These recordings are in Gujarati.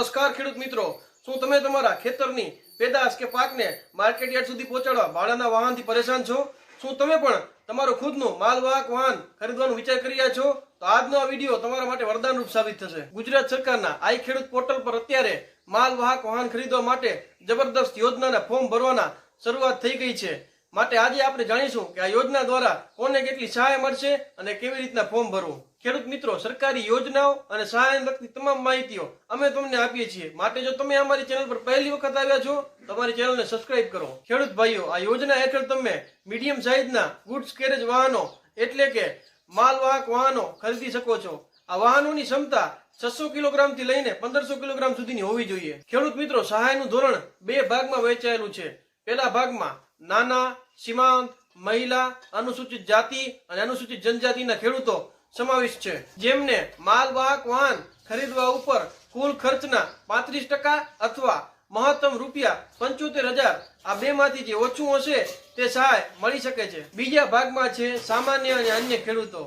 નમસ્કાર ખેડૂત મિત્રો, શું તમે તમારા ખેતરની પેદાશ કે પાકને માર્કેટ યાર્ડ સુધી પહોંચાડવા ભાડાના વાહનથી પરેશાન છો? શું તમે પણ તમારું ખુદનું માલવાહક વાહન ખરીદવાનો વિચાર કરી રહ્યા છો? તો આજનો આ વિડીયો તમારા માટે વરદાનરૂપ સાબિત થશે. ગુજરાત સરકારના આઈ ખેડૂત પોર્ટલ પર અત્યારે માલવાહક વાહન ખરીદવા માટે જબરદસ્ત યોજનાના ફોર્મ ભરવાના શરૂઆત થઈ ગઈ છે. માટે આજે આપણે જાણીશું કે આ યોજના દ્વારા કોને કેટલી સહાય મળશે અને કેવી રીતના ફોર્મ ભરવું. ખેડૂત મિત્રો, સરકારી યોજનાઓ અને સહાયને લગતી તમામ માહિતીઓ અમે તમને આપીએ છીએ. માટે જો તમે અમારી ચેનલ પર પહેલી વખત આવ્યા છો તો અમારી ચેનલને સબસ્ક્રાઇબ કરો. ખેડૂત ભાઈઓ, આ યોજના હેઠળ તમે મીડિયમ સાઇઝના ગુડ્સ કેરેજ વાહનો એટલે કે માલવાહક વાહનો ખરીદી શકો છો. આ વાહનોની ક્ષમતા 600 કિલોગ્રામથી લઈને 1500 કિલોગ્રામ સુધીની હોવી જોઈએ. ખેડૂત મિત્રો, સહાયનું ધોરણ બે ભાગમાં વહેંચાયેલું છે. પહેલા ભાગમાં નાના, સીમાંત, મહિલા, અનુસૂચિત જાતિ અને અનુસૂચિત જનજાતિના ખેડૂતો સમાવિષ્ટ છે, જેમને માલવાહક વાહન ખરીદવા ઉપર કુલ ખર્ચના 35% અથવા મહત્તમ ₹75,000 આ બેમાંથી જે ઓછું હશે તે સહાય મળી શકે છે. બીજા ભાગમાં છે સામાન્ય અને અન્ય ખેડૂતો,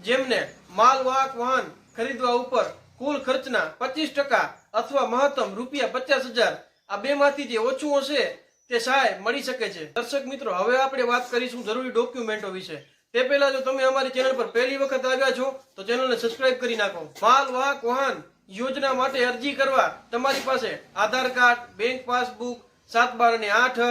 જેમને માલવાહક વાહન ખરીદવા ઉપર કુલ ખર્ચના 25% અથવા મહત્તમ ₹50,000 આ બેમાંથી જે ઓછું હશે તે સહાય મળી શકે છે. દર્શક મિત્રો, હવે આપણે વાત કરીશું જરૂરી ડોક્યુમેન્ટો વિશે. તે પહેલા જો તમે અમારી ચેનલ પર પહેલી વખત આવ્યા છો તો ચેનલને સબસ્ક્રાઇબ કરી નાખો. માલવાહક વાહન યોજના માટે અરજી કરવા તમારી પાસે આધાર કાર્ડ, બેંક પાસબુક, 7/12 અને 8,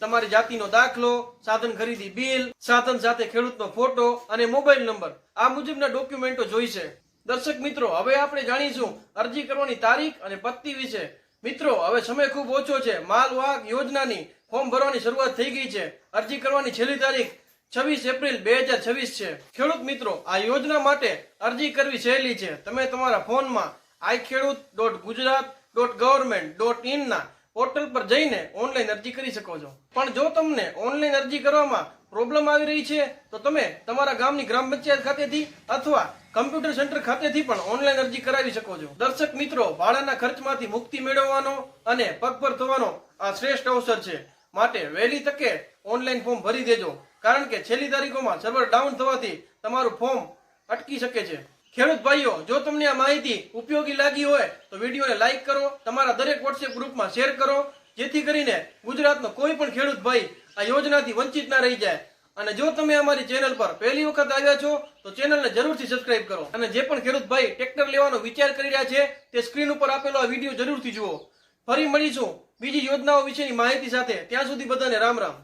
તમારી જાતિનો દાખલો, સાધન ખરીદી બિલ, સાધન સાથે ખેડૂતનો ફોટો અને મોબાઈલ નંબર આ મુજબના ડોક્યુમેન્ટો જોઈશે. દર્શક મિત્રો, હવે આપણે જાણીશું અરજી કરવાની તારીખ અને પત્તી વિશે. મિત્રો, હવે સમય ખૂબ ઓછો છે. માલવાહક યોજનાની ફોર્મ ભરવાની શરૂઆત થઈ ગઈ છે. અરજી કરવાની છેલ્લી તારીખ 26 એપ્રિલ 2026 છે. ખેડૂત મિત્રો, આ યોજના માટે અરજી કરવી સહેલી છે. તમે તમારા ફોનમાં iKheduत.gujarat.government.in ના પોર્ટલ પર જઈને ઓનલાઈન અરજી કરી શકો છો. પણ જો તમને ઓનલાઈન અરજી કરવામાં પ્રોબ્લેમ આવી રહી છે તો તમે તમારા ગામની ગ્રામ પંચાયત ખાતેથી અથવા કમ્પ્યુટર સેન્ટર ખાતેથી પણ ઓનલાઈન અરજી કરાવી શકો છો. દર્શક મિત્રો, ભાડાના ખર્ચમાંથી મુક્તિ મેળવવાનો અને પગભર થવાનો આ શ્રેષ્ઠ અવસર છે. માટે વહેલી તકે ઓનલાઈન ફોર્મ ભરી દેજો, કારણ કે છેલ્લી તારીખોમાં સર્વર ડાઉન થવાથી તમારું ફોર્મ અટકી શકે છે. ખેડૂત ભાઈઓ, જો તમને આ માહિતી ઉપયોગી લાગી હોય તો વિડીયોને લાઈક કરો, તમારા દરેક વોટ્સએપ ગ્રુપમાં શેર કરો, જેથી કરીને ગુજરાતનો કોઈ પણ ખેડૂત ભાઈ આ યોજનાથી વંચિત ના રહી જાય. અને જો તમે અમારી ચેનલ પર પહેલી વખત આવ્યા છો તો ચેનલને જરૂરથી સબસ્ક્રાઇબ કરો. અને જે પણ ખેડૂત ભાઈ ટ્રેક્ટર લેવાનો વિચાર કરી રહ્યા છે તે સ્ક્રીન ઉપર આપેલો આ વિડીયો જરૂરથી જુઓ. ફરી મળીશું બીજી યોજનાઓ વિશેની માહિતી સાથે. ત્યાં સુધી બધાને રામ રામ.